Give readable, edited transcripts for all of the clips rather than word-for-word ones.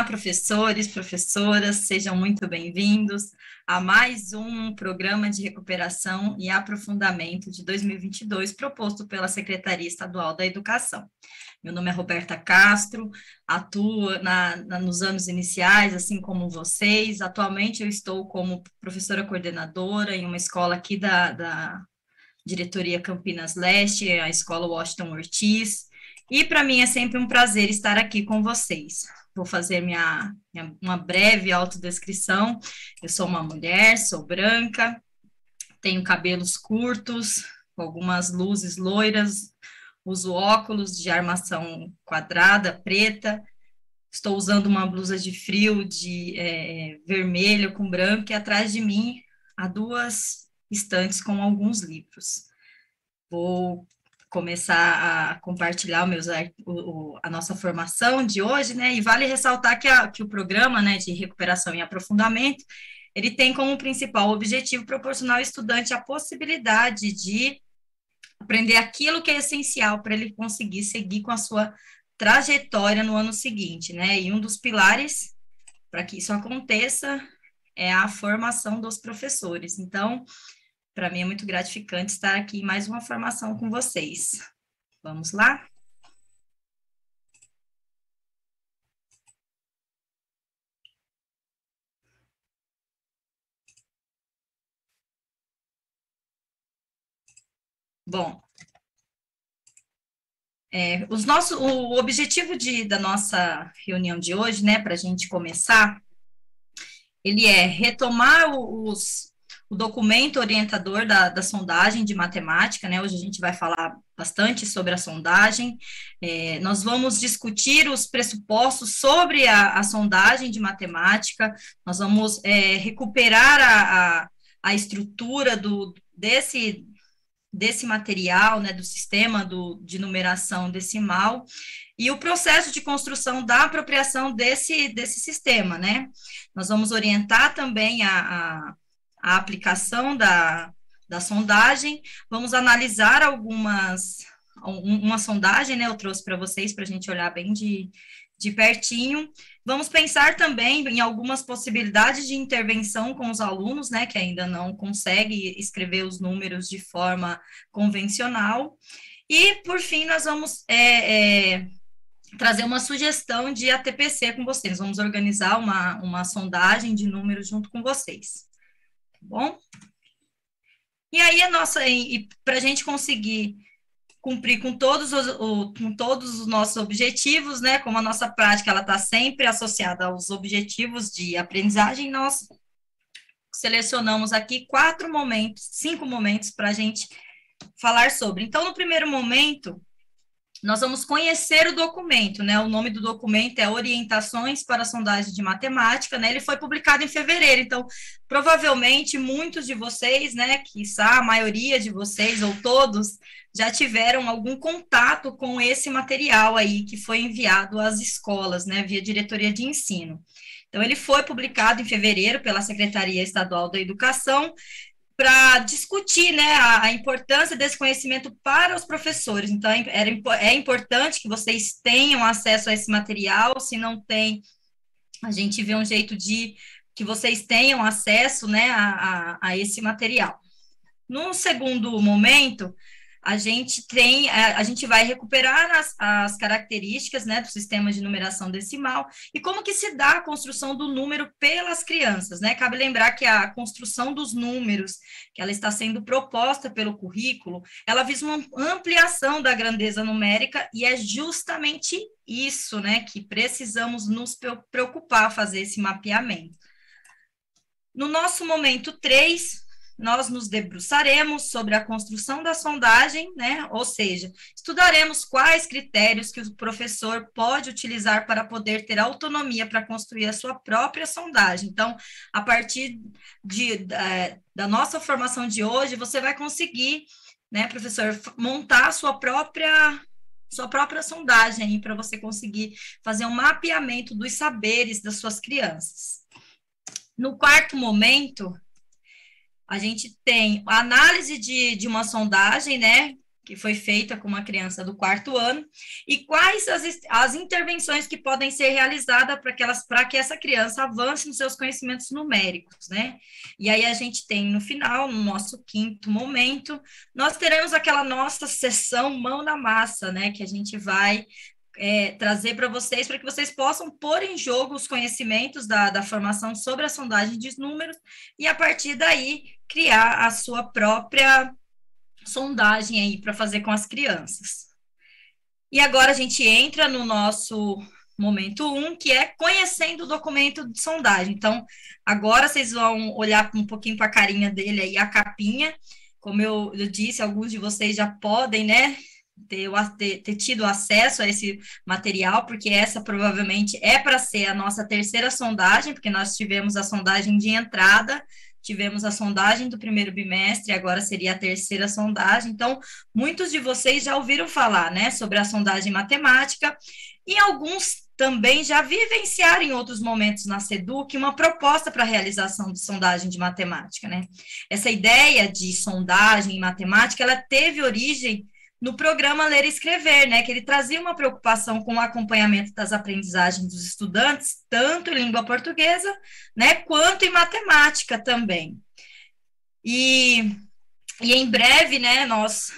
professores, professoras, sejam muito bem-vindos a mais um programa de recuperação e aprofundamento de 2022, proposto pela Secretaria Estadual da Educação. Meu nome é Roberta Castro, atuo nos anos iniciais, assim como vocês. Atualmente eu estou como professora coordenadora em uma escola aqui da Diretoria Campinas Leste, a Escola Washington Ortiz, e para mim é sempre um prazer estar aqui com vocês. Vou fazer uma breve autodescrição. Eu sou uma mulher, sou branca, tenho cabelos curtos, com algumas luzes loiras, uso óculos de armação quadrada, preta, estou usando uma blusa de frio de vermelho com branco, e atrás de mim há duas estantes com alguns livros. Vou começar a compartilhar a nossa formação de hoje, né, e vale ressaltar que o programa, né, de recuperação e aprofundamento, ele tem como principal objetivo proporcionar ao estudante a possibilidade de aprender aquilo que é essencial para ele conseguir seguir com a sua trajetória no ano seguinte, né, e um dos pilares para que isso aconteça é a formação dos professores. Então, para mim é muito gratificante estar aqui em mais uma formação com vocês. Vamos lá? Bom, o objetivo da nossa reunião de hoje, né, para a gente começar, ele é retomar o documento orientador da sondagem de matemática, né? Hoje a gente vai falar bastante sobre a sondagem. Nós vamos discutir os pressupostos sobre a sondagem de matemática, nós vamos recuperar a estrutura desse material, né, do sistema de numeração decimal, e o processo de construção da apropriação desse sistema, né? Nós vamos orientar também a aplicação da sondagem, vamos analisar uma sondagem, né, eu trouxe para vocês, para a gente olhar bem de pertinho. Vamos pensar também em algumas possibilidades de intervenção com os alunos, né, que ainda não conseguem escrever os números de forma convencional. E, por fim, nós vamos trazer uma sugestão de ATPC com vocês. Vamos organizar uma sondagem de números junto com vocês. Tá bom? E aí, para a gente conseguir cumprir com todos os nossos objetivos, né, como a nossa prática ela está sempre associada aos objetivos de aprendizagem, nós selecionamos aqui 5 momentos para a gente falar sobre. Então, no primeiro momento, nós vamos conhecer o documento, né? O nome do documento é Orientações para a Sondagem de Matemática, né? Ele foi publicado em fevereiro, então, provavelmente, muitos de vocês, né, quiçá a maioria de vocês, ou todos, já tiveram algum contato com esse material aí, que foi enviado às escolas, né, via Diretoria de Ensino. Então, ele foi publicado em fevereiro pela Secretaria Estadual da Educação, para discutir, né, a importância desse conhecimento para os professores. Então, é importante que vocês tenham acesso a esse material. Se não tem, a gente vê um jeito de que vocês tenham acesso, né, a esse material. No segundo momento, a gente vai recuperar as características, né, do sistema de numeração decimal e como que se dá a construção do número pelas crianças, né? Cabe lembrar que a construção dos números, que ela está sendo proposta pelo currículo, ela visa uma ampliação da grandeza numérica e é justamente isso, né, que precisamos nos preocupar a fazer esse mapeamento. No nosso momento 3, nós nos debruçaremos sobre a construção da sondagem, né? Ou seja, estudaremos quais critérios que o professor pode utilizar para poder ter autonomia para construir a sua própria sondagem. Então, a partir da nossa formação de hoje, você vai conseguir, né, professor, montar a sua própria sondagem para você conseguir fazer um mapeamento dos saberes das suas crianças. No quarto momento, a gente tem a análise de uma sondagem, né, que foi feita com uma criança do 4º ano, e quais as intervenções que podem ser realizadas para que essa criança avance nos seus conhecimentos numéricos, né? E aí a gente tem no final, no nosso 5º momento, nós teremos aquela nossa sessão mão na massa, né? Que a gente vai trazer para que vocês possam pôr em jogo os conhecimentos da formação sobre a sondagem de números e, a partir daí, criar a sua própria sondagem aí para fazer com as crianças. E agora a gente entra no nosso momento 1, que é conhecendo o documento de sondagem. Então, agora vocês vão olhar um pouquinho para a carinha dele aí, a capinha. Como eu disse, alguns de vocês já podem, né, ter tido acesso a esse material, porque essa provavelmente é para ser a nossa 3ª sondagem, porque nós tivemos a sondagem de entrada, tivemos a sondagem do 1º bimestre, agora seria a 3ª sondagem. Então, muitos de vocês já ouviram falar, né, sobre a sondagem matemática, e alguns também já vivenciaram em outros momentos na SEDUC uma proposta para a realização de sondagem de matemática, né? Essa ideia de sondagem em matemática, ela teve origem no programa Ler e Escrever, né, que ele trazia uma preocupação com o acompanhamento das aprendizagens dos estudantes, tanto em língua portuguesa, né, quanto em matemática também. E em breve, né, nós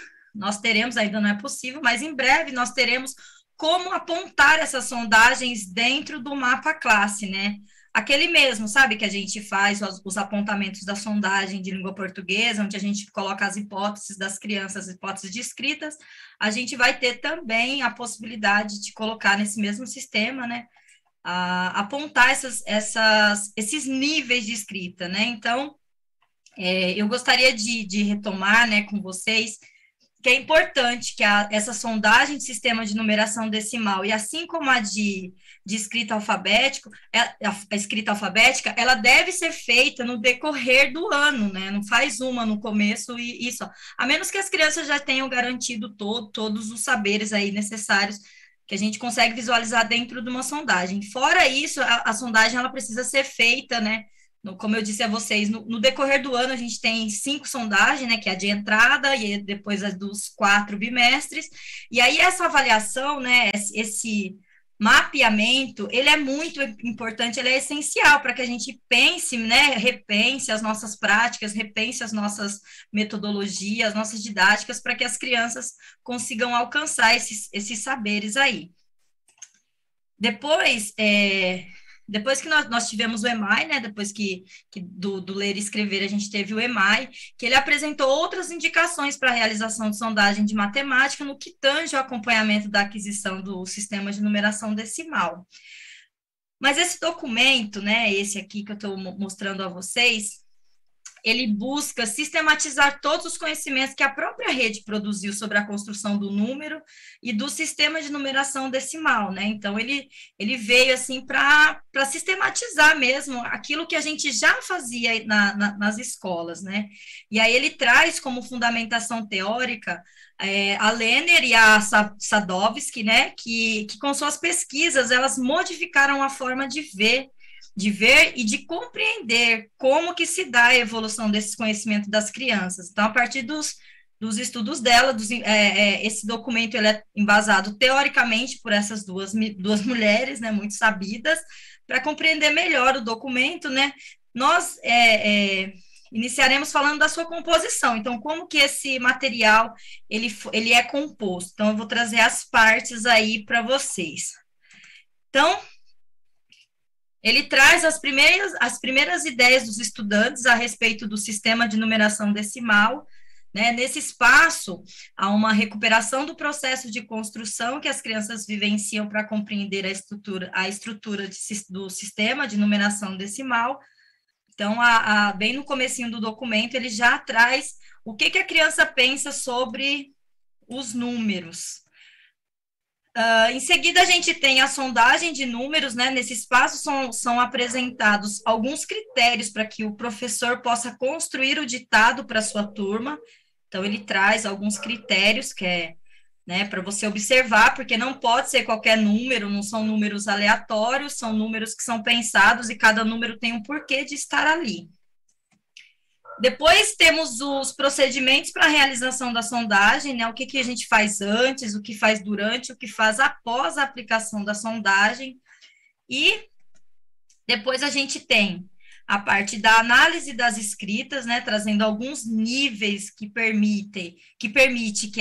teremos, ainda não é possível, mas em breve nós teremos como apontar essas sondagens dentro do mapa classe, né, aquele mesmo, sabe, que a gente faz os apontamentos da sondagem de língua portuguesa, onde a gente coloca as hipóteses das crianças, as hipóteses descritas, a gente vai ter também a possibilidade de colocar nesse mesmo sistema, né, apontar esses níveis de escrita, né, então, eu gostaria de retomar, né, com vocês, que é importante que essa sondagem de sistema de numeração decimal, e assim como a de escrita alfabética, a escrita alfabética, ela deve ser feita no decorrer do ano, né? Não faz uma no começo e só. A menos que as crianças já tenham garantido todos os saberes aí necessários que a gente consegue visualizar dentro de uma sondagem. Fora isso, a sondagem ela precisa ser feita, né? Como eu disse a vocês, no decorrer do ano a gente tem 5 sondagens, né, que é a de entrada e depois as dos 4 bimestres, e aí essa avaliação, né, esse mapeamento, ele é muito importante, ele é essencial para que a gente pense, né, repense as nossas práticas, repense as nossas metodologias, as nossas didáticas, para que as crianças consigam alcançar esses saberes aí. Depois que nós tivemos o EMAI, né, depois que do Ler e Escrever a gente teve o EMAI, que ele apresentou outras indicações para a realização de sondagem de matemática no que tange o acompanhamento da aquisição do sistema de numeração decimal. Mas esse documento, né, esse aqui que eu estou mostrando a vocês, ele busca sistematizar todos os conhecimentos que a própria rede produziu sobre a construção do número e do sistema de numeração decimal, né? Então, ele veio, assim, para sistematizar mesmo aquilo que a gente já fazia nas escolas, né? E aí ele traz como fundamentação teórica a Lerner e a Sadowski, né? Que com suas pesquisas, elas modificaram a forma de ver e de compreender como que se dá a evolução desses conhecimentos das crianças. Então, a partir dos estudos dela, esse documento ele é embasado teoricamente por essas duas mulheres, né, muito sabidas, para compreender melhor o documento, né, nós iniciaremos falando da sua composição. Então, como que esse material ele é composto? Então, eu vou trazer as partes aí para vocês. Então, ele traz as primeiras ideias dos estudantes a respeito do sistema de numeração decimal, né? Nesse espaço, há uma recuperação do processo de construção que as crianças vivenciam para compreender a estrutura do sistema de numeração decimal. Então, bem no comecinho do documento, ele já traz o que a criança pensa sobre os números. Em seguida, a gente tem a sondagem de números, né? Nesse espaço são apresentados alguns critérios para que o professor possa construir o ditado para a sua turma. Então, ele traz alguns critérios que né, para você observar, porque não pode ser qualquer número, não são números aleatórios, são números que são pensados e cada número tem um porquê de estar ali. Depois temos os procedimentos para a realização da sondagem, né? O que a gente faz antes, o que faz durante, o que faz após a aplicação da sondagem. E depois a gente tem a parte da análise das escritas, né, trazendo alguns níveis que permite que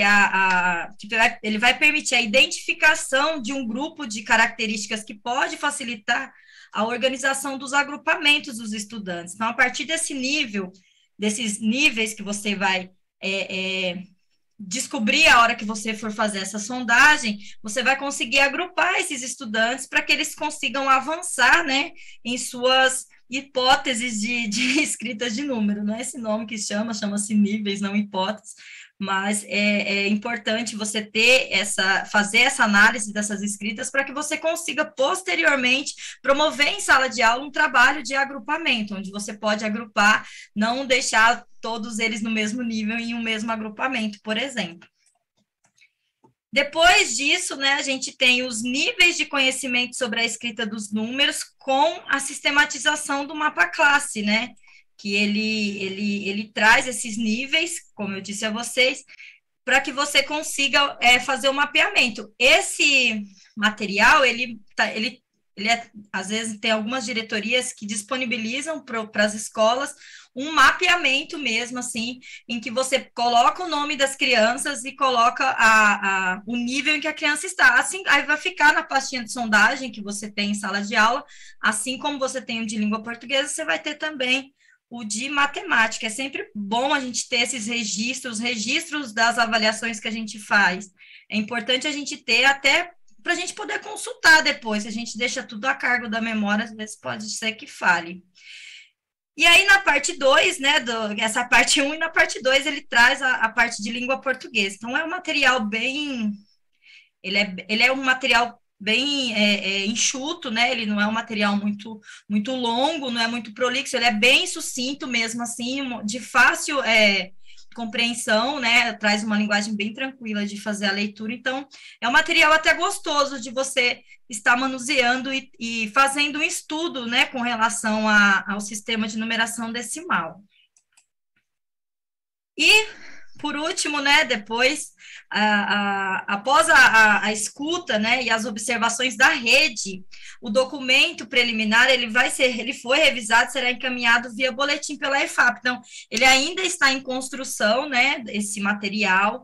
ele vai permitir a identificação de um grupo de características que pode facilitar a organização dos agrupamentos dos estudantes. Então, a partir desses níveis que você vai descobrir a hora que você for fazer essa sondagem, você vai conseguir agrupar esses estudantes para que eles consigam avançar, né, em suas hipóteses de escritas de número, não é esse nome que chama-se níveis, não hipóteses, mas é importante você fazer essa análise dessas escritas para que você consiga posteriormente promover em sala de aula um trabalho de agrupamento, onde você pode agrupar, não deixar todos eles no mesmo nível em um mesmo agrupamento, por exemplo. Depois disso, né, a gente tem os níveis de conhecimento sobre a escrita dos números com a sistematização do mapa classe, né, que ele traz esses níveis, como eu disse a vocês, para que você consiga fazer o mapeamento. Esse material, às vezes tem algumas diretorias que disponibilizam para as escolas um mapeamento mesmo, assim, em que você coloca o nome das crianças e coloca o nível em que a criança está. Assim, aí vai ficar na pastinha de sondagem que você tem em sala de aula, assim como você tem o de língua portuguesa, você vai ter também o de matemática. É sempre bom a gente ter esses registros das avaliações que a gente faz. É importante a gente ter até para a gente poder consultar depois. Se a gente deixa tudo a cargo da memória, às vezes pode ser que fale. E aí, na parte 2, né, essa parte 1 e na parte 2, ele traz a parte de língua portuguesa. Então, é um material bem... Ele é um material bem enxuto, né, ele não é um material muito longo, não é muito prolixo, ele é bem sucinto mesmo, assim, de fácil compreensão, né, traz uma linguagem bem tranquila de fazer a leitura, então é um material até gostoso de você estar manuseando e fazendo um estudo, né, com relação ao sistema de numeração decimal. E, por último, né, depois, após a escuta, né, e as observações da rede, o documento preliminar, ele foi revisado, será encaminhado via boletim pela EFAP. Então, ele ainda está em construção, né, esse material,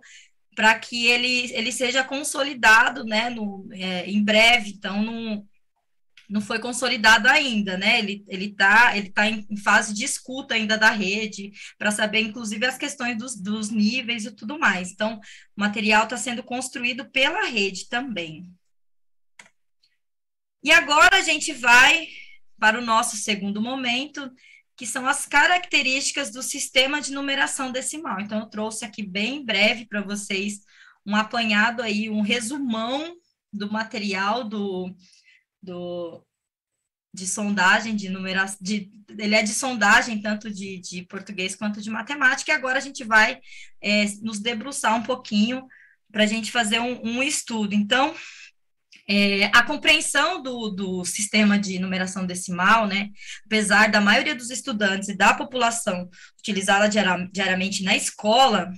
para que ele seja consolidado, né, em breve. Então, não foi consolidado ainda, né? Ele tá em fase de escuta ainda da rede, para saber, inclusive, as questões dos níveis e tudo mais. Então, o material está sendo construído pela rede também. E agora a gente vai para o nosso segundo momento, que são as características do sistema de numeração decimal. Então, eu trouxe aqui bem breve para vocês um apanhado aí, um resumão do material de sondagem, de numeração, ele é de sondagem, tanto de português quanto de matemática, e agora a gente vai nos debruçar um pouquinho para a gente fazer um estudo. Então, a compreensão do sistema de numeração decimal, né, apesar da maioria dos estudantes e da população utilizá-la diariamente na escola,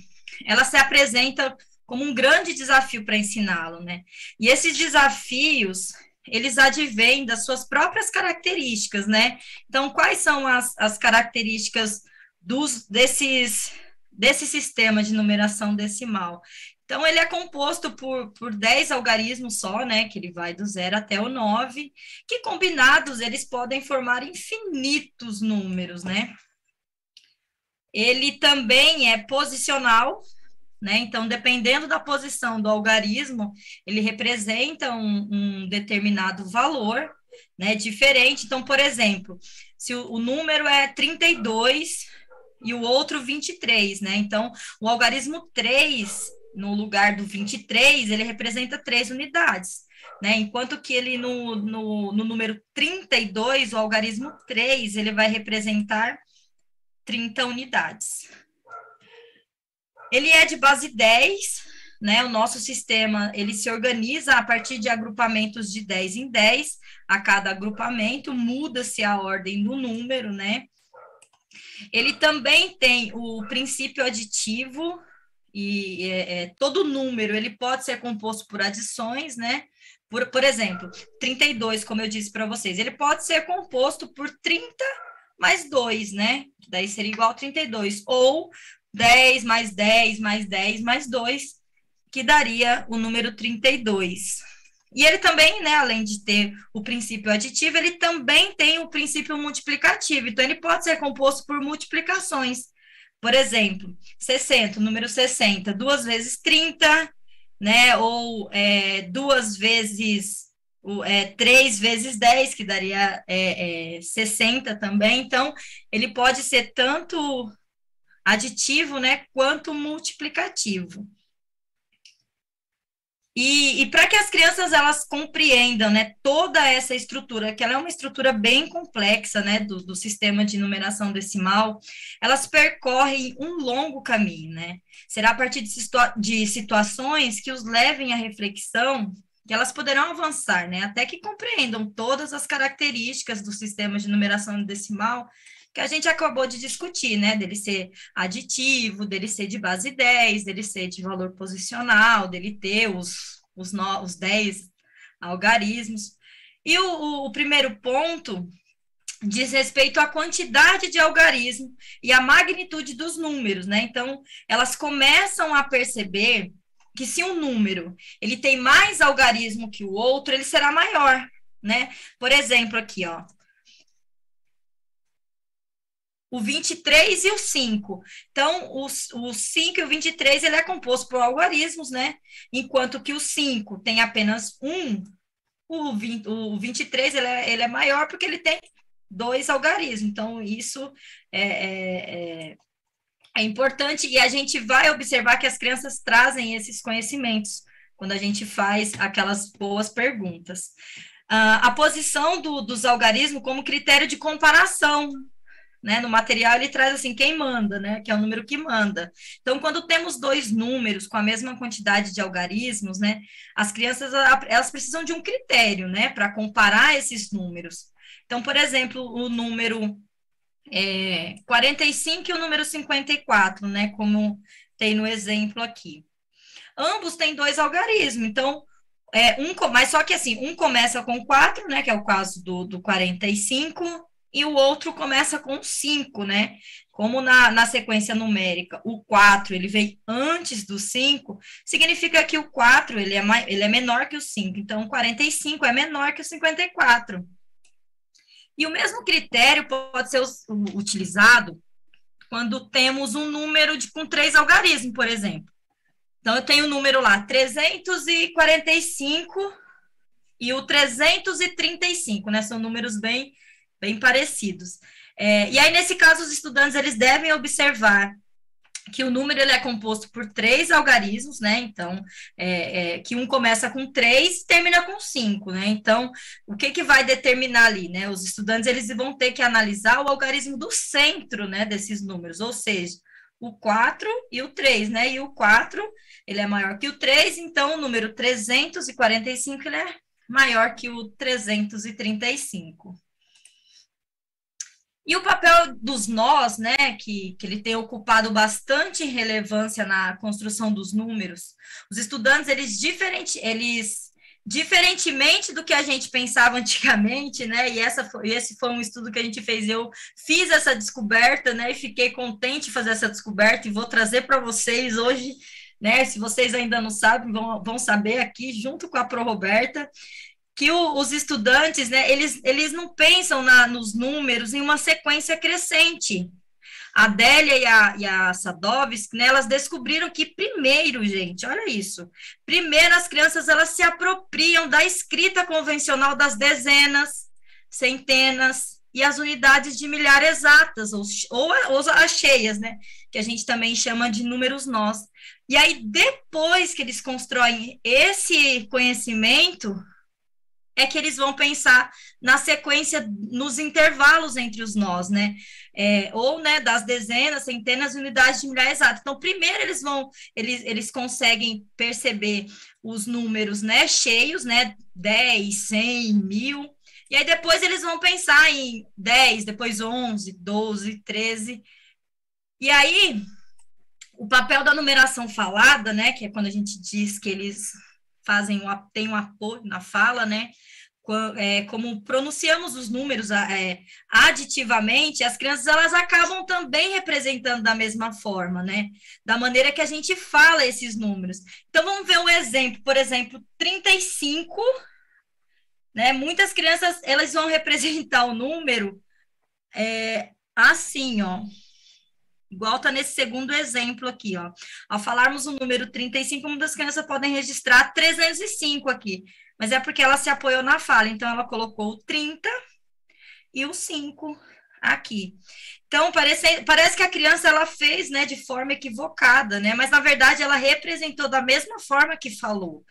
ela se apresenta como um grande desafio para ensiná-lo, né, e esses desafios eles advêm das suas próprias características, né? Então, quais são as características desse sistema de numeração decimal? Então, ele é composto por 10 algarismos só, né? Que ele vai do 0 até o 9, que combinados eles podem formar infinitos números, né? Ele também é posicional, né? Então, dependendo da posição do algarismo, ele representa um determinado valor, né, diferente. Então, por exemplo, se o número é 32 e o outro 23, né? Então, o algarismo 3, no lugar do 23, ele representa 3 unidades, né? Enquanto que ele, no número 32, o algarismo 3, ele vai representar 30 unidades. Ele é de base 10, né? O nosso sistema, ele se organiza a partir de agrupamentos de 10 em 10. A cada agrupamento muda-se a ordem do número, né? Ele também tem o princípio aditivo, e todo número ele pode ser composto por adições, né? Por exemplo, 32, como eu disse para vocês, ele pode ser composto por 30 mais 2, né? Daí seria igual a 32. Ou 10 mais 10 mais 10 mais 2, que daria o número 32. E ele também, né, além de ter o princípio aditivo, ele também tem o princípio multiplicativo. Então, ele pode ser composto por multiplicações. Por exemplo, 60, o número 60, 2 vezes 30, né? Ou 2 vezes 3 vezes 10, que daria 60 também. Então, ele pode ser tanto aditivo, né, quanto multiplicativo. E para que as crianças elas compreendam, né, toda essa estrutura, que ela é uma estrutura bem complexa, né, do sistema de numeração decimal, elas percorrem um longo caminho, né? Será a partir de situações que os levem à reflexão que elas poderão avançar, né, até que compreendam todas as características do sistema de numeração decimal que a gente acabou de discutir, né, dele ser aditivo, dele ser de base 10, dele ser de valor posicional, dele ter os 10 algarismos. E o primeiro ponto diz respeito à quantidade de algarismo e à magnitude dos números, né? Então, elas começam a perceber que se um número ele tem mais algarismo que o outro, ele será maior, né? Por exemplo, aqui, ó, o 23 e o 5. Então, o 5 e o 23, ele é composto por algarismos, né? Enquanto que o 5 tem apenas um, o 23, ele é maior porque ele tem 2 algarismos. Então, isso é importante e a gente vai observar que as crianças trazem esses conhecimentos quando a gente faz aquelas boas perguntas. A posição dos algarismos como critério de comparação, né, no material ele traz assim, quem manda, né, que é o número que manda. Então, quando temos 2 números com a mesma quantidade de algarismos, né, as crianças, elas precisam de um critério, né, para comparar esses números. Então, por exemplo, o número 45 e o número 54, né, como tem no exemplo aqui. Ambos têm 2 algarismos, então, mas só que assim, um começa com 4, né, que é o caso do 45, e o outro começa com 5, né? Como na sequência numérica, o 4 ele vem antes do 5, significa que o 4 ele é menor que o 5, então o 45 é menor que o 54. E o mesmo critério pode ser utilizado quando temos um número com 3 algarismos, por exemplo. Então, eu tenho o número lá, 345 e o 335, né? São números bem parecidos. E aí, nesse caso, os estudantes eles devem observar que o número ele é composto por 3 algarismos, né? Então, que um começa com 3 e termina com 5, né? Então, o que vai determinar ali, né? Os estudantes eles vão ter que analisar o algarismo do centro, né, desses números, ou seja, o 4 e o 3, né? E o 4, ele é maior que o 3, então o número 345 ele é maior que o 335. E o papel dos nós, né, que ele tem ocupado bastante relevância na construção dos números. Os estudantes, eles diferentemente do que a gente pensava antigamente, né, e esse foi um estudo que a gente fez, eu fiz essa descoberta, né, e fiquei contente de fazer essa descoberta, e vou trazer para vocês hoje, né, se vocês ainda não sabem, vão saber aqui, junto com a Pro Roberta, que os estudantes, né, eles não pensam nos números em uma sequência crescente. A Adélia e a Sadovski, né, elas descobriram que primeiro, gente, olha isso, primeiro as crianças elas se apropriam da escrita convencional das dezenas, centenas e as unidades de milhar exatas, ou as cheias, né, que a gente também chama de números nós. E aí, depois que eles constroem esse conhecimento, é que eles vão pensar na sequência, nos intervalos entre os nós, né? Ou, né, das dezenas, centenas, unidades de milhar exatas. Então, primeiro eles conseguem perceber os números, né, cheios, né, 10, 100, 1000, e aí depois eles vão pensar em 10, depois 11, 12, 13, E aí, o papel da numeração falada, né, que é quando a gente diz que eles têm um apoio na fala, né, como pronunciamos os números aditivamente, as crianças elas acabam também representando da mesma forma, né? Da maneira que a gente fala esses números. Então, vamos ver um exemplo. Por exemplo, 35, né? Muitas crianças elas vão representar o número assim, ó. Igual está nesse segundo exemplo aqui, ó. Ao falarmos o número 35, muitas crianças podem registrar 305 aqui, mas é porque ela se apoiou na fala, então ela colocou o 30 e o 5 aqui. Então, parece que a criança ela fez, né, de forma equivocada, né, mas na verdade ela representou da mesma forma que falou,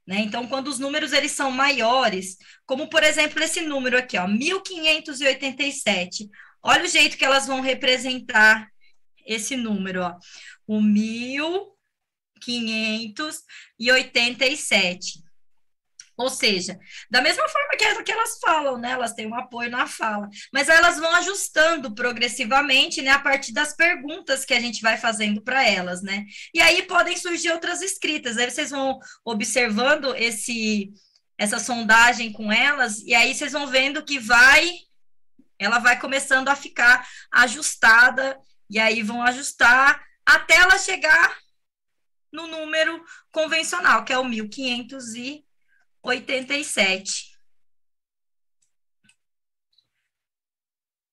né, então quando os números eles são maiores, como por exemplo esse número aqui, ó, 1587, olha o jeito que elas vão representar esse número, ó, o 1587. Ou seja, da mesma forma que elas falam, né? Elas têm um apoio na fala, mas elas vão ajustando progressivamente, né? A partir das perguntas que a gente vai fazendo para elas, né? E aí podem surgir outras escritas. Aí vocês vão observando essa sondagem com elas, e aí vocês vão vendo que ela vai começando a ficar ajustada, e aí vão ajustar até ela chegar no número convencional, que é o 1587.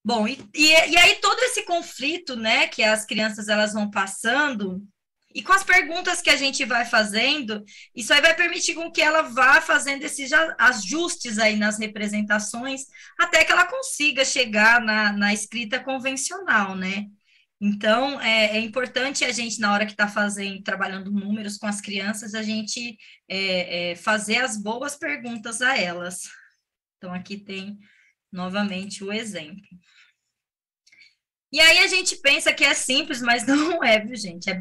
Bom, e aí todo esse conflito, né, que as crianças elas vão passando, e com as perguntas que a gente vai fazendo, isso aí vai permitir com que ela vá fazendo esses ajustes aí nas representações, até que ela consiga chegar na escrita convencional, né? Então, é importante a gente, na hora que está trabalhando números com as crianças, a gente fazer as boas perguntas a elas. Então, aqui tem novamente o exemplo. E aí a gente pensa que é simples, mas não é, viu, gente?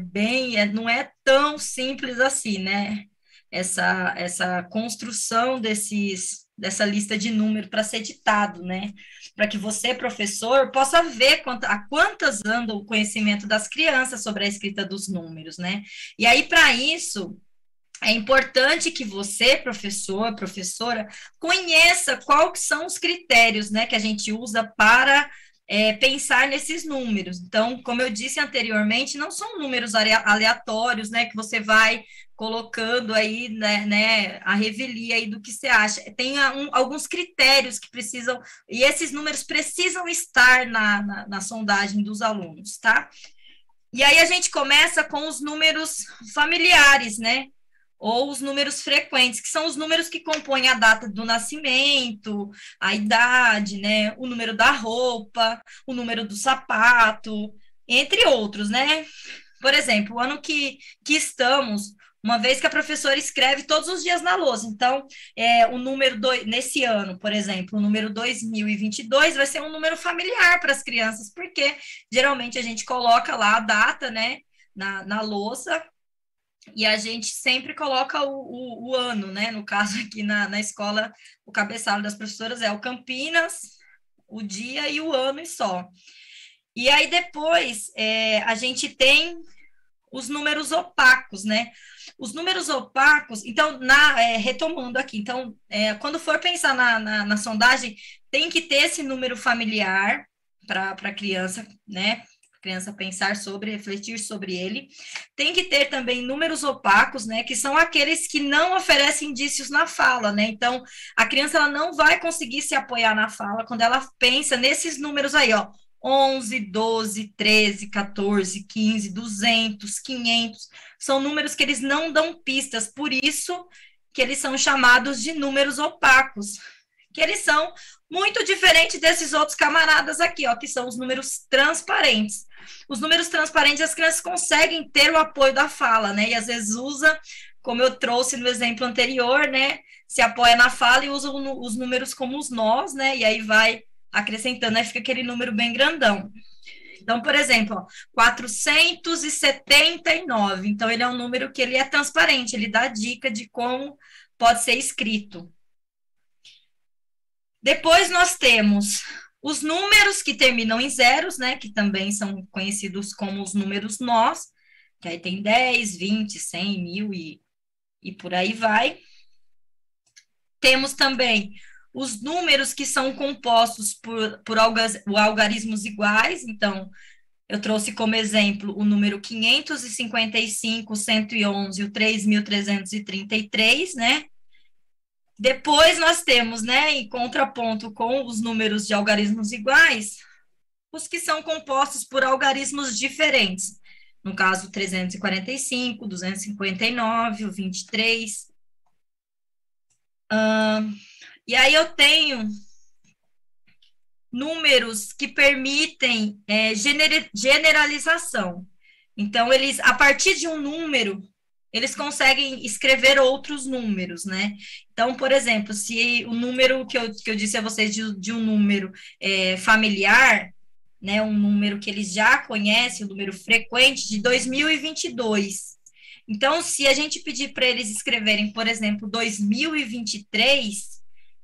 Não é tão simples assim, né? Essa construção dessa lista de números para ser ditado, né? Para que você, professor, possa ver a quantas anda o conhecimento das crianças sobre a escrita dos números, né? E aí, para isso, é importante que você, professor, professora, conheça quais são os critérios, né, que a gente usa para pensar nesses números. Então, como eu disse anteriormente, não são números aleatórios, né, que você vai colocando aí, né, a revelia aí do que você acha. Tem alguns critérios que precisam, e esses números precisam estar na sondagem dos alunos, tá? E aí a gente começa com os números familiares, né? Ou os números frequentes, que são os números que compõem a data do nascimento, a idade, né? O número da roupa, o número do sapato, entre outros, né? Por exemplo, o ano que estamos, uma vez que a professora escreve todos os dias na lousa. Então, o número nesse ano, por exemplo, o número 2022 vai ser um número familiar para as crianças, porque geralmente a gente coloca lá a data, né, na lousa, e a gente sempre coloca o ano, né? No caso aqui na escola, o cabeçalho das professoras é o Campinas, o dia e o ano e só. E aí depois a gente tem os números opacos, né? Os números opacos, então, retomando aqui, então, quando for pensar na sondagem, tem que ter esse número familiar para a criança, né? Criança pensar sobre, refletir sobre ele. Tem que ter também números opacos, né, que são aqueles que não oferecem indícios na fala, né? Então, a criança ela não vai conseguir se apoiar na fala quando ela pensa nesses números aí, ó, 11, 12, 13, 14, 15, 200, 500, são números que eles não dão pistas, por isso que eles são chamados de números opacos, que eles são muito diferentes desses outros camaradas aqui, ó, que são os números transparentes. Os números transparentes, as crianças conseguem ter o apoio da fala, né? E às vezes usa, como eu trouxe no exemplo anterior, né? Se apoia na fala e usa os números como os nós, né? E aí vai acrescentando, aí fica aquele número bem grandão. Então, por exemplo, ó, 479. Então, ele é um número que ele é transparente, ele dá dica de como pode ser escrito. Depois nós temos Os números que terminam em zeros, né, que também são conhecidos como os números nós, que aí tem 10, 20, 100, 1000 e por aí vai. Temos também os números que são compostos por algarismos iguais, então, eu trouxe como exemplo o número 555, 111 e o 3.333, né? Depois nós temos, né, em contraponto com os números de algarismos iguais, os que são compostos por algarismos diferentes. No caso, 345, 259, o 23. E aí eu tenho números que permitem generalização. Então, eles, a partir de um número, eles conseguem escrever outros números, né? Então, por exemplo, se o número que eu disse a vocês de um número familiar, né, um número que eles já conhecem, um número frequente, de 2022. Então, se a gente pedir para eles escreverem, por exemplo, 2023,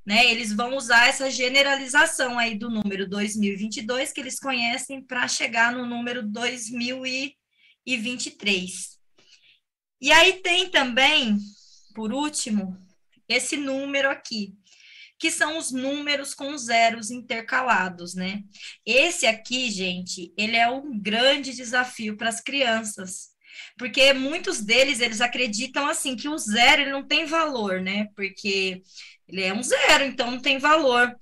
né, eles vão usar essa generalização aí do número 2022 que eles conhecem para chegar no número 2023. E aí tem também, por último, esse número aqui, que são os números com zeros intercalados, né? Esse aqui, gente, ele é um grande desafio para as crianças, porque muitos deles, eles acreditam assim, que o zero, ele não tem valor, né? Porque ele é um zero, então não tem valor.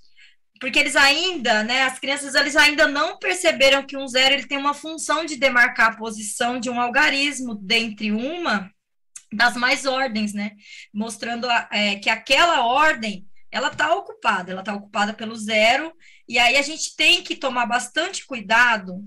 Porque eles ainda, né, as crianças, eles ainda não perceberam que um zero, ele tem uma função de demarcar a posição de um algarismo dentre uma das mais ordens, né? Mostrando que aquela ordem, ela está ocupada pelo zero, e aí a gente tem que tomar bastante cuidado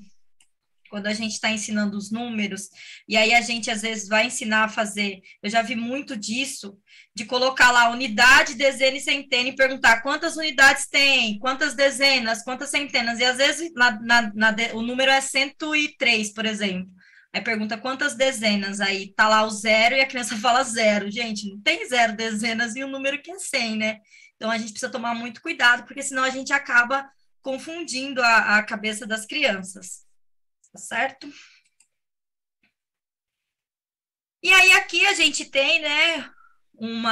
quando a gente está ensinando os números, e aí a gente às vezes vai ensinar a fazer, eu já vi muito disso, de colocar lá unidade, dezena e centena e perguntar quantas unidades tem, quantas dezenas, quantas centenas, e às vezes o número é 103, por exemplo. Aí pergunta quantas dezenas, aí tá lá o zero e a criança fala zero. Gente, não tem zero dezenas e um número que é 100, né? Então a gente precisa tomar muito cuidado, porque senão a gente acaba confundindo a cabeça das crianças, tá certo? E aí aqui a gente tem, né, um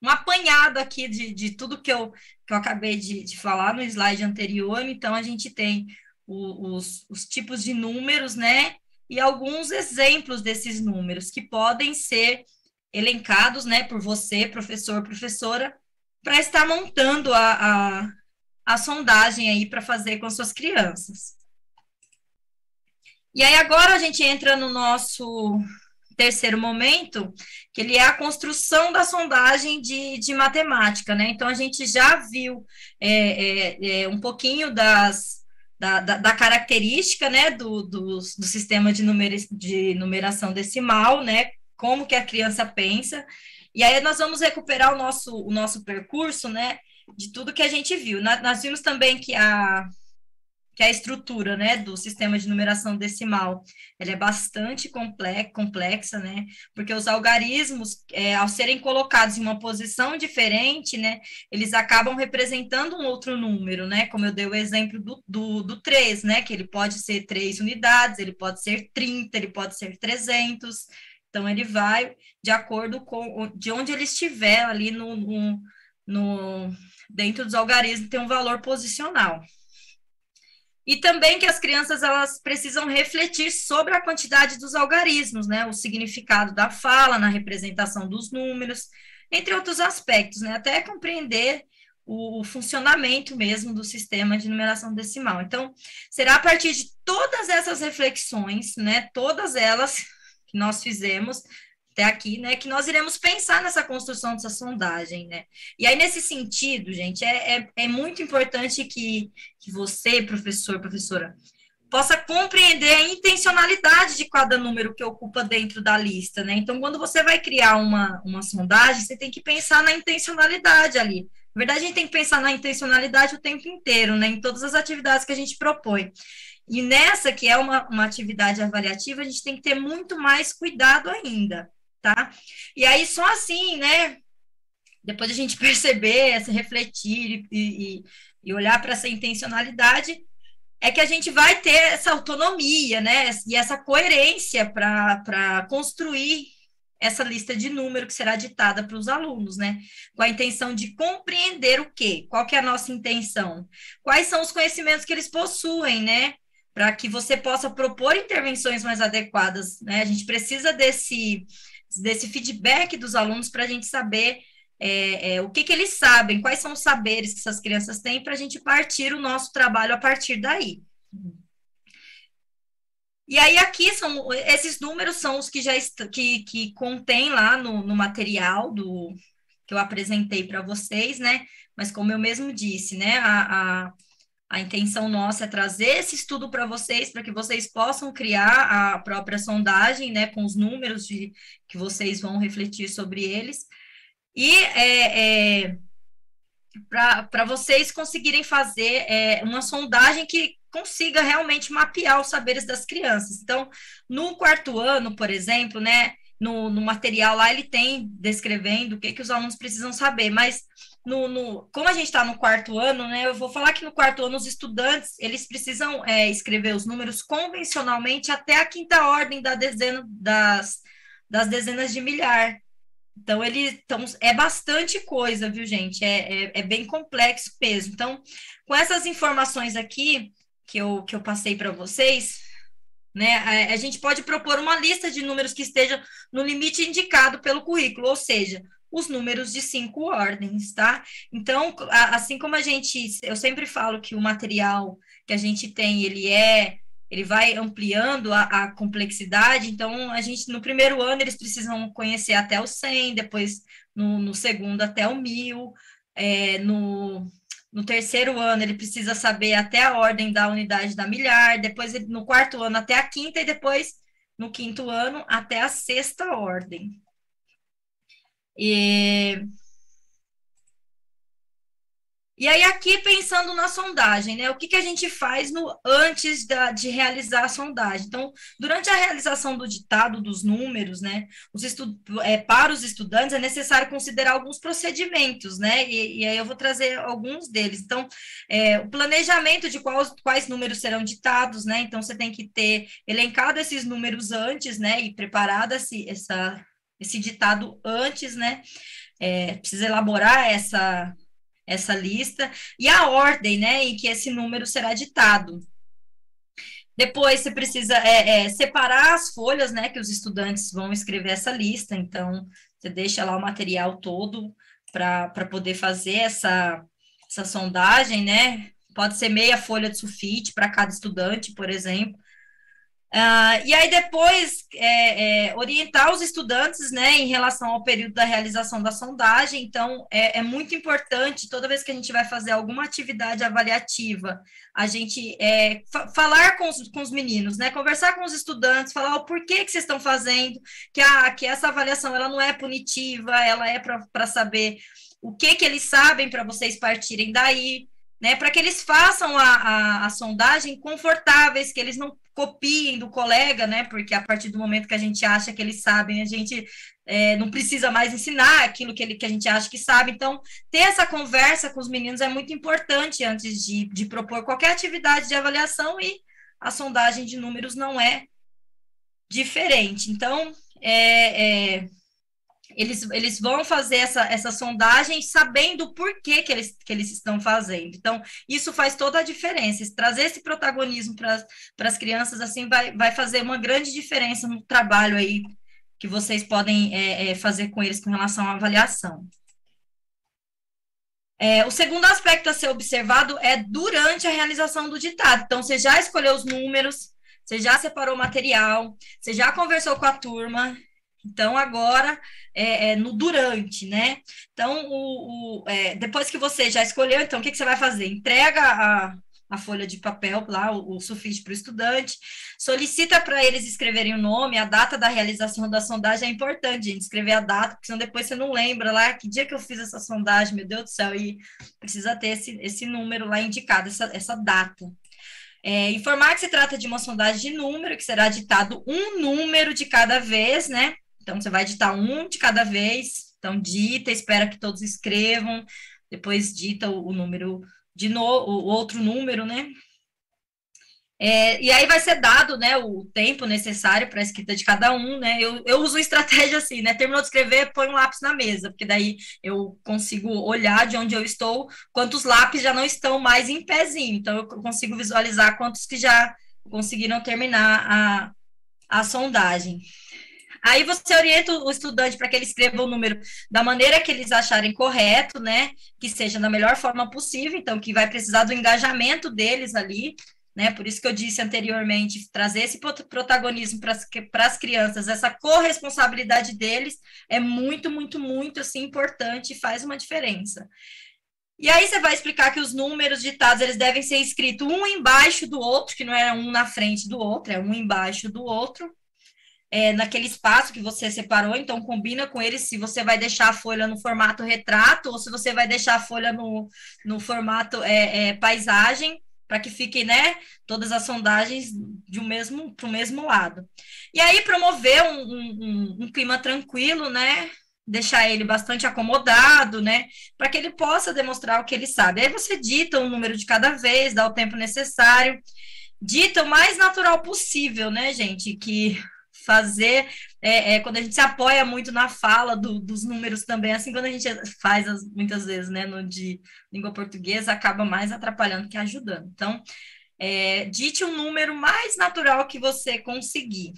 apanhado aqui de tudo que eu acabei de falar no slide anterior. Então, a gente tem os tipos de números, né? E alguns exemplos desses números que podem ser elencados, né, por você, professor, professora, para estar montando a sondagem aí para fazer com as suas crianças. E aí agora a gente entra no nosso terceiro momento, que ele é a construção da sondagem de matemática, né? Então, a gente já viu um pouquinho da característica, né, do sistema de numeração decimal, né? Como que a criança pensa. E aí nós vamos recuperar o nosso percurso, né, de tudo que a gente viu. Nós vimos também que a estrutura, né, do sistema de numeração decimal, ela é bastante complexa, né, porque os algarismos, ao serem colocados em uma posição diferente, né, eles acabam representando um outro número, né, como eu dei o exemplo do 3, né, que ele pode ser 3 unidades, ele pode ser 30, ele pode ser 300, então ele vai de acordo com de onde ele estiver ali dentro dos algarismos, tem um valor posicional. E também que as crianças, elas precisam refletir sobre a quantidade dos algarismos, né, o significado da fala, na representação dos números, entre outros aspectos, né, até compreender o funcionamento mesmo do sistema de numeração decimal. Então, será a partir de todas essas reflexões, né, todas elas que nós fizemos até aqui, né, que nós iremos pensar nessa construção dessa sondagem, né. E aí, nesse sentido, gente, é muito importante que você, professor, professora, possa compreender a intencionalidade de cada número que ocupa dentro da lista, né. Então, quando você vai criar uma sondagem, você tem que pensar na intencionalidade ali. Na verdade, a gente tem que pensar na intencionalidade o tempo inteiro, né, em todas as atividades que a gente propõe. E nessa, que é uma atividade avaliativa, a gente tem que ter muito mais cuidado ainda, tá? E aí, só assim, né, depois a gente perceber, se refletir e olhar para essa intencionalidade, é que a gente vai ter essa autonomia, né? E essa coerência para construir essa lista de número que será ditada para os alunos, né? Com a intenção de compreender o quê? Qual que é a nossa intenção? Quais são os conhecimentos que eles possuem, né? Para que você possa propor intervenções mais adequadas, né? A gente precisa desse feedback dos alunos para a gente saber o que eles sabem, quais são os saberes que essas crianças têm, para a gente partir o nosso trabalho a partir daí. E aí, aqui são esses números são os que já que contém lá no material que eu apresentei para vocês, né? Mas como eu mesmo disse, né? A intenção nossa é trazer esse estudo para vocês, para que vocês possam criar a própria sondagem, né? Com os números que vocês vão refletir sobre eles. E para vocês conseguirem fazer uma sondagem que consiga realmente mapear os saberes das crianças. Então, no quarto ano, por exemplo, né, no material lá, ele tem descrevendo o que os alunos precisam saber, mas como a gente está no quarto ano, né, eu vou falar que no quarto ano os estudantes, eles precisam escrever os números convencionalmente até a quinta ordem das dezenas de milhar. Então, é bastante coisa, viu, gente? É bem complexo mesmo. Então, com essas informações aqui que eu passei para vocês, né, a gente pode propor uma lista de números que esteja no limite indicado pelo currículo, ou seja, os números de 5 ordens, tá? Então, assim como eu sempre falo que o material que a gente tem, ele vai ampliando a complexidade, então a gente, no primeiro ano, eles precisam conhecer até o 100, depois no segundo até o 1000, no terceiro ano ele precisa saber até a ordem da unidade da milhar, depois no quarto ano até a quinta, e depois no quinto ano até a sexta ordem. E aí, aqui, pensando na sondagem, né? O que a gente faz antes de realizar a sondagem? Então, durante a realização do ditado dos números, né? Para os estudantes, é necessário considerar alguns procedimentos, né? E aí eu vou trazer alguns deles. Então, o planejamento de quais números serão ditados, né? Então, você tem que ter elencado esses números antes, né? E preparado esse ditado antes, né? Precisa elaborar essa lista, e a ordem, né, em que esse número será ditado. Depois, você precisa separar as folhas, né, que os estudantes vão escrever essa lista, então, você deixa lá o material todo para poder fazer essa sondagem, né, pode ser meia folha de sulfite para cada estudante, por exemplo. E aí depois orientar os estudantes, né, em relação ao período da realização da sondagem. Então, é muito importante, toda vez que a gente vai fazer alguma atividade avaliativa, a gente falar com os meninos, né, conversar com os estudantes, falar o porquê que vocês estão fazendo, que essa avaliação ela não é punitiva, ela é para saber o que eles sabem para vocês partirem daí, né, para que eles façam a sondagem confortáveis, que eles não copiem do colega, né, porque a partir do momento que a gente acha que eles sabem, a gente não precisa mais ensinar aquilo que a gente acha que sabe. Então, ter essa conversa com os meninos é muito importante antes de propor qualquer atividade de avaliação, e a sondagem de números não é diferente. Então, eles vão fazer essa sondagem sabendo o porquê que eles estão fazendo. Então, isso faz toda a diferença. Trazer esse protagonismo para as crianças, assim, vai fazer uma grande diferença no trabalho aí que vocês podem fazer com eles com relação à avaliação. O segundo aspecto a ser observado é durante a realização do ditado. Então, você já escolheu os números, você já separou o material, você já conversou com a turma. Então, agora, no durante, né? Então, depois que você já escolheu, então, o que você vai fazer? Entrega a folha de papel lá, o sulfite para o estudante, solicita para eles escreverem o nome, a data da realização da sondagem. É importante, gente, escrever a data, porque senão depois você não lembra lá que dia que eu fiz essa sondagem, meu Deus do céu, e precisa ter esse número lá indicado, essa data. Informar que se trata de uma sondagem de número, que será ditado um número de cada vez, né? Então, você vai ditar um de cada vez, Então, dita, espera que todos escrevam, depois dita o número de novo, o outro número, né? E aí vai ser dado, né, o tempo necessário para a escrita de cada um, né? Eu uso estratégia assim, né? Terminou de escrever, põe um lápis na mesa, porque daí eu consigo olhar de onde eu estou, quantos lápis já não estão mais em pezinho. Então, eu consigo visualizar quantos que já conseguiram terminar a sondagem. Aí você orienta o estudante para que ele escreva o número da maneira que eles acharem correto, né? Que seja da melhor forma possível, então, que vai precisar do engajamento deles ali, né? Por isso que eu disse anteriormente, trazer esse protagonismo para as crianças, essa corresponsabilidade deles é muito, muito, muito assim, importante e faz uma diferença. E aí você vai explicar que os números ditados, eles devem ser escritos um embaixo do outro, que não é um na frente do outro, é um embaixo do outro, naquele espaço que você separou, então combina com eles se você vai deixar a folha no formato retrato ou se você vai deixar a folha no formato paisagem, para que fiquem, né, todas as sondagens para o mesmo lado. E aí promover um clima tranquilo, né, deixar ele bastante acomodado, né, para que ele possa demonstrar o que ele sabe. Aí você dita o número de cada vez, dá o tempo necessário, dita o mais natural possível, né, gente, que fazer, quando a gente se apoia muito na fala dos números também, assim, quando a gente faz muitas vezes, né, no de língua portuguesa, acaba mais atrapalhando que ajudando. Então, dite um número mais natural que você conseguir.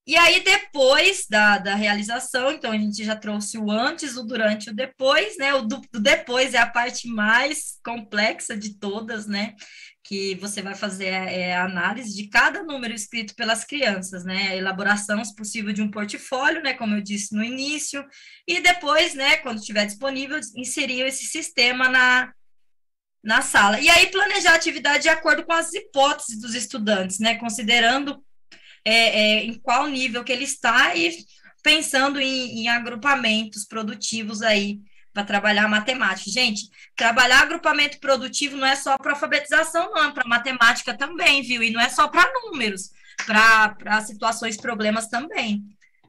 E aí, depois da realização, então a gente já trouxe o antes, o durante e o depois, né? O do depois é a parte mais complexa de todas, né? Que você vai fazer a análise de cada número escrito pelas crianças, né? A elaboração, se possível, de um portfólio, né? Como eu disse no início, e depois, né, quando estiver disponível, inserir esse sistema na sala. E aí, planejar a atividade de acordo com as hipóteses dos estudantes, né? Considerando em qual nível que ele está e pensando em agrupamentos produtivos aí para trabalhar matemática. Gente, trabalhar agrupamento produtivo não é só para alfabetização, não, é para matemática também, viu? E não é só para números, para situações, problemas também.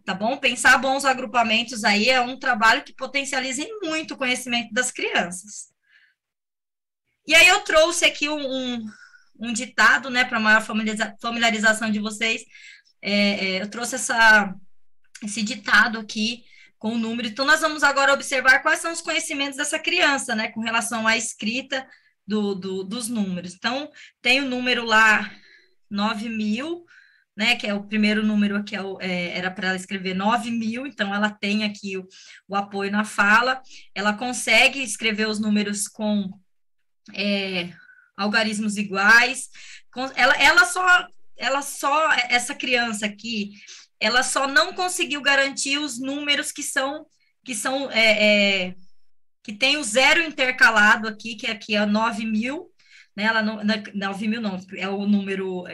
Tá bom? Pensar bons agrupamentos aí é um trabalho que potencializa muito o conhecimento das crianças. E aí eu trouxe aqui um ditado, né, para maior familiarização de vocês. Eu trouxe esse ditado aqui com o número. Então, nós vamos agora observar quais são os conhecimentos dessa criança, né, com relação à escrita dos números. Então, tem o número lá 9.000, né, que é o primeiro número aqui, era para ela escrever 9.000, então ela tem aqui o apoio na fala, ela consegue escrever os números com algarismos iguais, essa criança aqui, ela só não conseguiu garantir os números que tem o zero intercalado aqui, que aqui é 9.000, né? Ela não, 9.000 não, é o número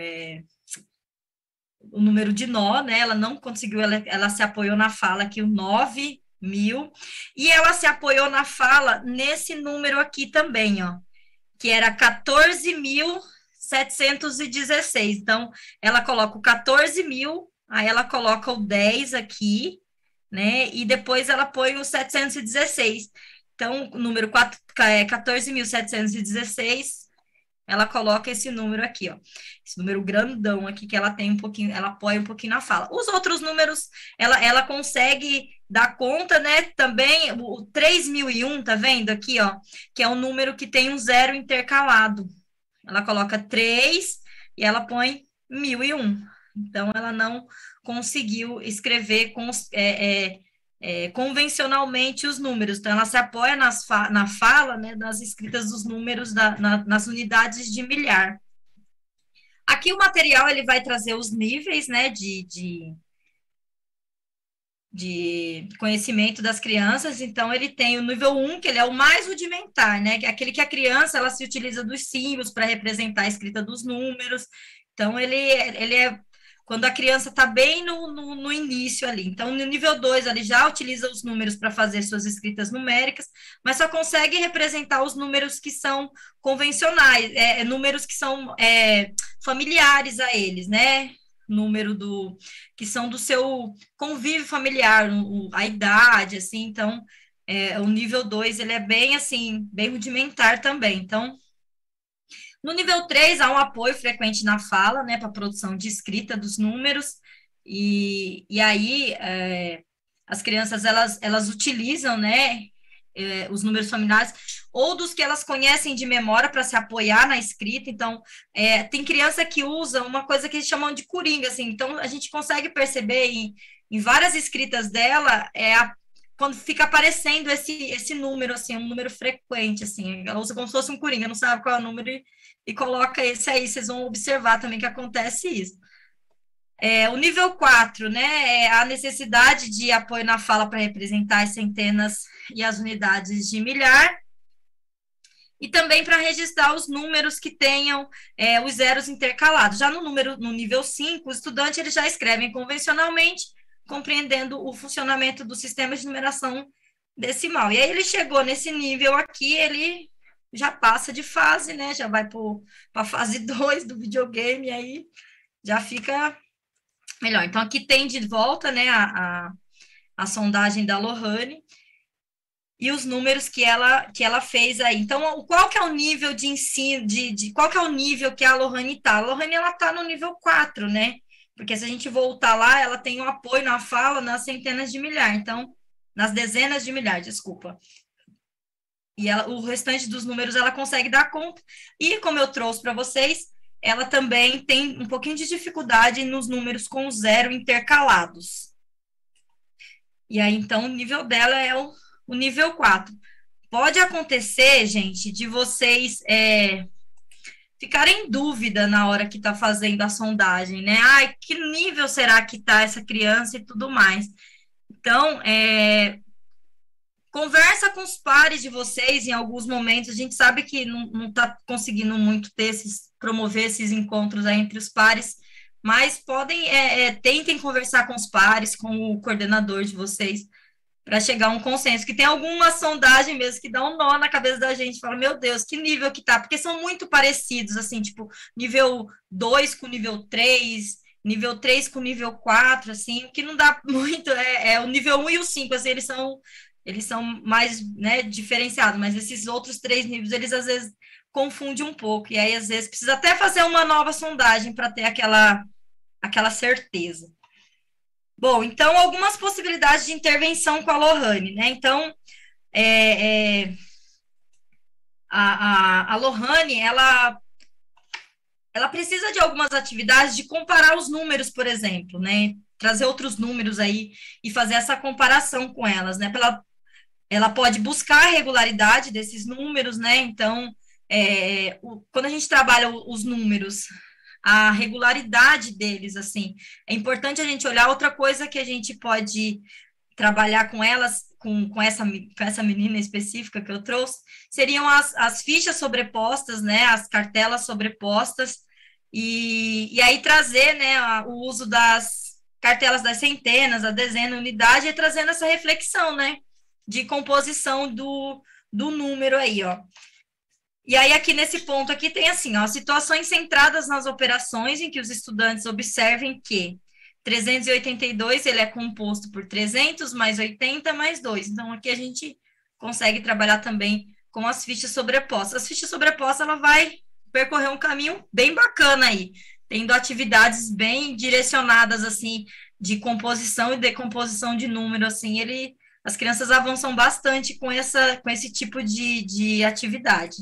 de nó, né? Ela não conseguiu, ela se apoiou na fala aqui, o 9.000, e ela se apoiou na fala nesse número aqui também, ó, que era 14.716. Então, ela coloca o 14.000, aí ela coloca o 10 aqui, né? E depois ela põe o 716. Então, o número 14.716, ela coloca esse número aqui, ó. Esse número grandão aqui, que ela tem um pouquinho, ela apoia um pouquinho na fala. Os outros números, ela consegue dar conta, né? Também o 3.001, tá vendo aqui, ó? Que é um número que tem um zero intercalado. Ela coloca 3 e ela põe 1.001. Então, ela não conseguiu escrever convencionalmente os números. Então, ela se apoia na fala, né, das escritas dos números nas unidades de milhar. Aqui o material ele vai trazer os níveis, né, de conhecimento das crianças. Então, ele tem o nível 1, que ele é o mais rudimentar, né, que é aquele que a criança ela se utiliza dos símbolos para representar a escrita dos números. Então, ele é quando a criança está bem no início ali. Então, no nível 2, ele já utiliza os números para fazer suas escritas numéricas, mas só consegue representar os números que são convencionais, números que são familiares a eles, né? número que são do seu convívio familiar, a idade, assim, então, o nível 2 ele é bem, assim, bem rudimentar também, então, no nível 3 há um apoio frequente na fala, né, para a produção de escrita dos números, e aí as crianças, elas utilizam, né, os números familiares, ou dos que elas conhecem de memória para se apoiar na escrita. Então, tem criança que usa uma coisa que eles chamam de coringa, assim, então a gente consegue perceber em várias escritas dela, quando fica aparecendo esse número, assim, um número frequente, assim, ela usa como se fosse um coringa, não sabe qual é o número e coloca esse aí, vocês vão observar também que acontece isso. O nível 4, né, é a necessidade de apoio na fala para representar as centenas e as unidades de milhar, e também para registrar os números que tenham os zeros intercalados. Já no nível 5, os estudantes eles já escrevem convencionalmente, compreendendo o funcionamento do sistema de numeração decimal. E aí ele chegou nesse nível aqui, ele já passa de fase, né, já vai para a fase 2 do videogame, e aí já fica melhor. Então, aqui tem de volta, né, a sondagem da Lohane e os números que ela fez aí. Então, qual que é o nível de ensino, qual que é o nível que a Lohane está? A Lohane, ela está no nível 4, né? Porque se a gente voltar lá, ela tem um apoio na fala nas centenas de milhar, então, nas dezenas de milhar, desculpa. E o restante dos números ela consegue dar conta. E, como eu trouxe para vocês, ela também tem um pouquinho de dificuldade nos números com zero intercalados. E aí, então, o nível dela é o nível 4. Pode acontecer, gente, de vocês ficarem em dúvida na hora que está fazendo a sondagem, né? Ai, que nível será que está essa criança e tudo mais. Então, conversa com os pares de vocês em alguns momentos. A gente sabe que não está conseguindo muito promover esses encontros aí entre os pares, mas tentem conversar com os pares, com o coordenador de vocês, para chegar a um consenso, que tem alguma sondagem mesmo que dá um nó na cabeça da gente, fala, meu Deus, que nível que tá, porque são muito parecidos, assim, tipo, nível 2 com nível 3, nível 3 com nível 4, assim, o que não dá muito, o nível 1 e o 5, assim, eles são mais, né, diferenciados, mas esses outros 3 níveis, eles às vezes confundem um pouco, e aí às vezes precisa até fazer uma nova sondagem para ter aquela certeza. Bom, então, algumas possibilidades de intervenção com a Lohane, né? Então, a Lohane, ela precisa de algumas atividades de comparar os números, por exemplo, né? Trazer outros números aí e fazer essa comparação com elas, né? Ela pode buscar a regularidade desses números, né? Então, quando a gente trabalha os números, a regularidade deles, assim, é importante a gente olhar. Outra coisa que a gente pode trabalhar com elas, com essa menina específica que eu trouxe, seriam as fichas sobrepostas, né, as cartelas sobrepostas, e aí trazer, né, o uso das cartelas das centenas, a dezena, a unidade, e trazendo essa reflexão, né, de composição do número aí, ó. E aí, aqui nesse ponto aqui, tem assim, ó, situações centradas nas operações em que os estudantes observem que 382, ele é composto por 300 mais 80 mais 2. Então, aqui a gente consegue trabalhar também com as fichas sobrepostas. As fichas sobrepostas, ela vai percorrer um caminho bem bacana aí, tendo atividades bem direcionadas, assim, de composição e decomposição de número, assim, as crianças avançam bastante com esse tipo de atividade.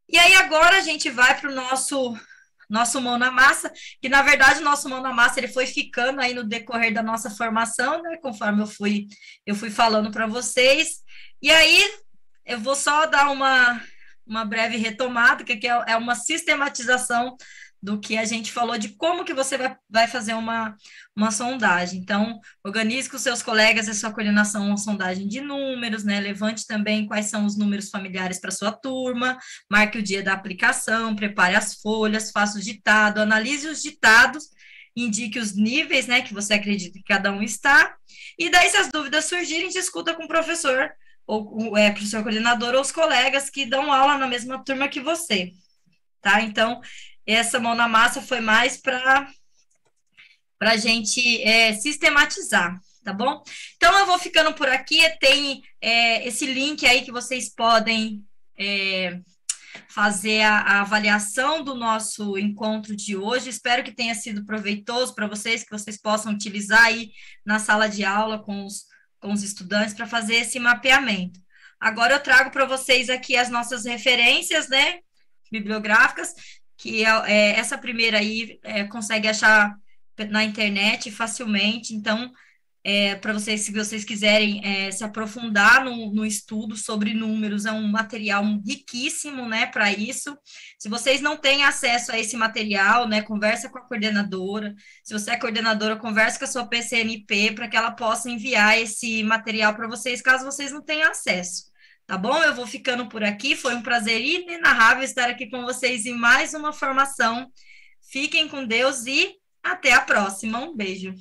E aí agora a gente vai para o nosso mão na massa, que na verdade o nosso mão na massa ele foi ficando aí no decorrer da nossa formação, né, conforme eu fui falando para vocês. E aí eu vou só dar uma breve retomada, que aqui é uma sistematização do que a gente falou, de como que você vai fazer uma sondagem. Então, organize com seus colegas a sua coordenação, uma sondagem de números, né? Levante também quais são os números familiares para sua turma, marque o dia da aplicação, prepare as folhas, faça o ditado, analise os ditados, indique os níveis, né, que você acredita que cada um está, e daí, se as dúvidas surgirem, discuta com o professor, ou professor coordenador, ou os colegas que dão aula na mesma turma que você, tá? Então, essa mão na massa foi mais para para a gente sistematizar, tá bom? Então, eu vou ficando por aqui, tem esse link aí que vocês podem fazer a avaliação do nosso encontro de hoje. Espero que tenha sido proveitoso para vocês, que vocês possam utilizar aí na sala de aula com os estudantes para fazer esse mapeamento. Agora eu trago para vocês aqui as nossas referências, né, bibliográficas, que essa primeira aí consegue achar na internet facilmente, então para vocês, se vocês quiserem se aprofundar no estudo sobre números, é um material riquíssimo, né, para isso. Se vocês não têm acesso a esse material, né, conversa com a coordenadora. Se você é coordenadora, conversa com a sua PCNP para que ela possa enviar esse material para vocês, caso vocês não tenham acesso. Tá bom? Eu vou ficando por aqui. Foi um prazer inenarrável estar aqui com vocês em mais uma formação. Fiquem com Deus e até a próxima. Um beijo.